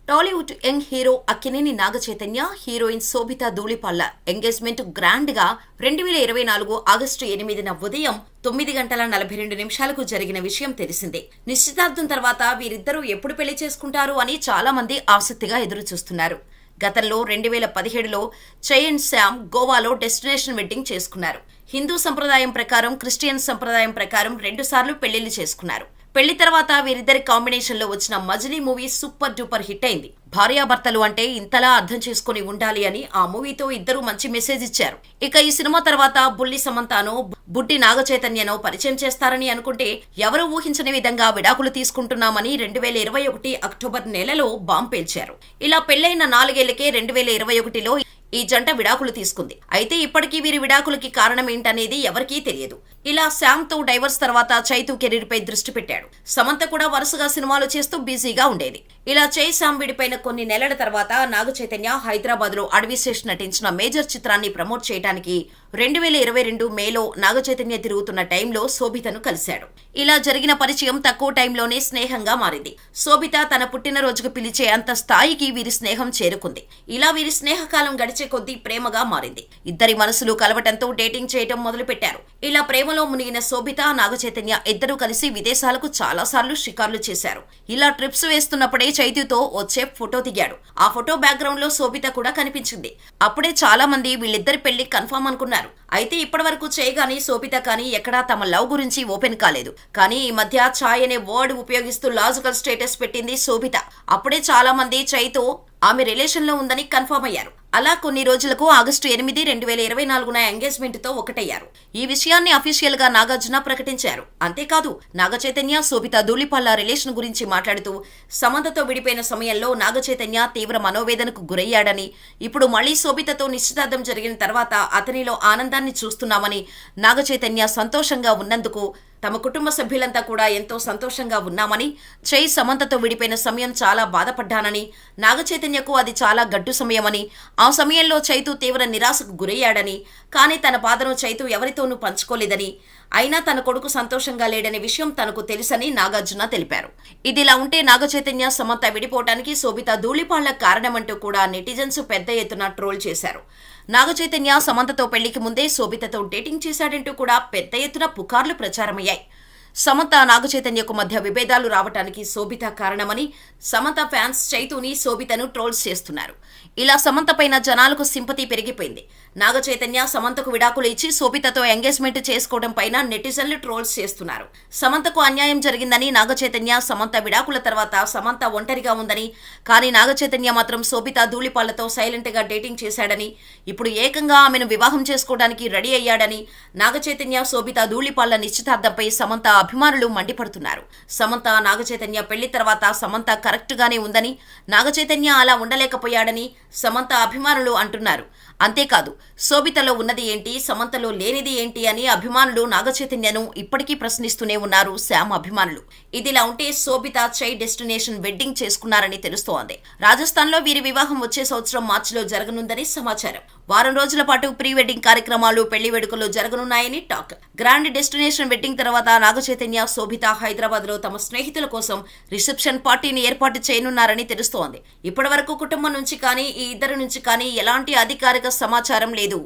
Tollywood young hero Akkineni Naga Chaitanya, heroine Sobhita Dhulipalla engagement grand గా 2024 August 8న ఉదయం 9:42 జరిగిన విషయం తెలిసిందే. నిశ్చితార్థం తర్వాత వీరిద్దరూ ఎప్పుడు పెళ్లి చేసుకుంటారు అని చాలా మంది ఆసక్తిగా ఎదురు చూస్తున్నారు. గతంలో 2017లో చై అండ్ శ్యామ్ గోవాలో డెస్టినేషన్ వెడ్డింగ్ చేసుకున్నారు. హిందూ సంప్రదాయం ప్రకారం, క్రిస్టియన్ సంప్రదాయం ప్రకారం 2 సార్లు పెళ్లిళ్లు చేసుకున్నారు. పెళ్లి తర్వాత వీరిద్దరి కాంబినేషన్ లో వచ్చిన మజిలీ మూవీ సూపర్ డూపర్ హిట్ అయింది. భార్యాభర్తలు అంటే ఇంతలా అర్థం చేసుకుని ఉండాలి అని ఆ మూవీతో ఇద్దరు మంచి మెసేజ్ ఇచ్చారు. ఇక ఈ సినిమా తర్వాత బుల్లి సమంతానో, బుడ్డి నాగచైతన్యనో పరిచయం చేస్తారని అనుకుంటే ఎవరూ ఊహించని విధంగా విడాకులు తీసుకుంటున్నామని 2021 అక్టోబర్ నెలలో బాంబ్ పేల్చారు. ఇలా పెళ్లైన 4 ఏళ్లకే 2021లో ఈ జంట విడాకులు తీసుకుంది. అయితే ఇప్పటికీ వీరి విడాకులకి కారణం ఏంటనేది ఎవరికీ తెలియదు. ఇలా శ్యామ్ తో డైవర్స్ తర్వాత చైతు కెరీర్ పై దృష్టి పెట్టాడు. సమంత కూడా వరుసగా సినిమాలు చేస్తూ బిజీగా ఉండేది. ఇలా చై శ్యామ్ విడిపోయిన కొన్ని నెలల తర్వాత నాగచైతన్య హైదరాబాద్ లో అడవిశేష్ నటించిన మేజర్ చిత్రాన్ని ప్రమోట్ చేయడానికి 2022 మేలో నాగచైతన్య తిరుగుతున్న టైంలో శోభితను కలిశాడు. ఇలా జరిగిన పరిచయం తక్కువ టైంలోనే స్నేహంగా మారింది. శోభిత తన పుట్టినరోజుకు పిలిచే అంత స్థాయికి వీరి స్నేహం చేరుకుంది. ఇలా వీరి స్నేహకాలం గడిచే కొద్దీ ప్రేమగా మారింది. ఇద్దరి మనసులు కలవటంతో డేటింగ్ చేయటం మొదలు పెట్టారు. ఇలా ప్రేమలో మునిగిన శోభిత, నాగచైతన్య ఇద్దరూ కలిసి విదేశాలకు చాలా సార్లు షికార్లు చేశారు. ఇలా ట్రిప్స్ వేస్తున్నప్పుడే చైతుతో వచ్చే ఫోటో దిగాడు. ఆ ఫోటో బ్యాక్గ్రౌండ్ లో శోభిత కూడా కనిపించింది. అప్పుడే చాలా మంది వీళ్ళిద్దరి పెళ్లి కన్ఫర్మ్ అనుకున్నారు. అయితే ఇప్పటి వరకు చై గానీ శోభిత కానీ ఎక్కడా తమ లవ్ గురించి ఓపెన్ కాలేదు. కానీ ఈ మధ్య ఛాయ్ అనే వర్డ్ ఉపయోగిస్తూ లాజికల్ స్టేటస్ పెట్టింది శోభిత. అప్పుడే చాలా మంది చైతో ఆమె రిలేషన్ లో ఉందని కన్ఫర్మ్ అయ్యారు. అలా కొన్ని రోజులకు ఆగస్టు 8, 2024 ఎంగేజ్మెంట్ తో ఒకటయ్యారు. ఈ విషయాన్ని అఫీషియల్ గా నాగార్జున ప్రకటించారు. అంతేకాదు నాగచైతన్య, శోభితా ధూళిపాళ్ల రిలేషన్ గురించి మాట్లాడుతూ సమంతతో విడిపోయిన సమయంలో నాగచైతన్య తీవ్ర మనోవేదనకు గురయ్యాడని, ఇప్పుడు మళ్లీ శోభితతో నిశ్చితార్థం జరిగిన తర్వాత అతనిలో ఆనందాన్ని చూస్తున్నామని, నాగచైతన్య సంతోషంగా ఉన్నందుకు తమ కుటుంబ సభ్యులంతా కూడా ఎంతో సంతోషంగా ఉన్నామని, చై సమంతతో విడిపోయిన సమయం చాలా బాధపడ్డానని, నాగచైతన్యకు అది చాలా గడ్డు సమయమని, ఆ సమయంలో చైతు తీవ్ర నిరాశకు గురయ్యాడని, కానీ తన బాధను చైతు ఎవరితోనూ పంచుకోలేదని, అయినా తన కొడుకు సంతోషంగా లేడనే విషయం తనకు తెలుసని నాగార్జున తెలిపారు. ఇదిలా ఉంటే నాగచైతన్య, సమంత విడిపోవటానికి శోభితా ధూళిపాళ్ల కారణమంటూ కూడా నెటిజన్స్ పెద్ద ఎత్తున ట్రోల్ చేశారు. నాగచైతన్య సమంతతో పెళ్లికి ముందే శోభితతో డేటింగ్ చేశాడంటూ కూడా పెద్ద ఎత్తున పుకార్లు ప్రచారమయ్యాయి. సమంత, నాగచైతన్యకు మధ్య విభేదాలు రావటానికి శోభిత కారణమని సమంత ఫ్యాన్స్ చైతుని, శోభితను ట్రోల్స్ చేస్తున్నారు. ఇలా సమంత పైన జనాలకు సింపతి పెరిగిపోయింది. నాగచైతన్య సమంతకు విడాకులు ఇచ్చి శోభితతో ఎంగేజ్మెంట్ చేసుకోవడం పైన నెటిజన్లు ట్రోల్స్ చేస్తున్నారు. సమంతకు అన్యాయం జరిగిందని, నాగచైతన్య సమంత విడాకుల తర్వాత సమంత ఒంటరిగా ఉందని, కానీ నాగచైతన్య మాత్రం శోభితా ధూళిపాళ్లతో సైలెంట్ గా డేటింగ్ చేశాడని, ఇప్పుడు ఏకంగా ఆమెను వివాహం చేసుకోవడానికి రెడీ అయ్యాడని, నాగచైతన్య, శోభితా ధూళిపాళ్ల నిశ్చితార్థంపై సమంత అభిమానులు మండిపడుతున్నారు. సమంత, నాగచైతన్య పెళ్లి తర్వాత సమంత కరెక్ట్ గానే ఉందని, నాగచైతన్య అలా ఉండలేకపోయాడని సమంత అభిమానులు అంటున్నారు. అంతేకాదు శోభితలో ఉన్నది ఏంటి, సమంతలో లేనిది ఏంటి అని అభిమానులు నాగచైతన్యను ఇప్పటికీ ప్రశ్నిస్తూనే ఉన్నారు శ్యామ్ అభిమానులు. ఇదిలా ఉంటే శోభిత, చై డెస్టినేషన్ వెడ్డింగ్ చేసుకున్నారని తెలుస్తోంది. రాజస్థాన్ లో వీరి వివాహం వచ్చే సంవత్సరం మార్చిలో జరగనుందని సమాచారం. వారం రోజుల పాటు ప్రీ వెడ్డింగ్ కార్యక్రమాలు, పెళ్లి వేడుకలు జరగనున్నాయని టాక్. గ్రాండ్ డెస్టినేషన్ వెడ్డింగ్ తర్వాత నాగచైతన్య, శోభిత హైదరాబాద్ లో తమ స్నేహితుల కోసం రిసెప్షన్ పార్టీని ఏర్పాటు చేయనున్నారని తెలుస్తోంది. ఇప్పటి వరకు కుటుంబం నుంచి కానీ, ఈ ఇద్దరి నుంచి కానీ ఎలాంటి అధికారిక సమాచారం లేదు.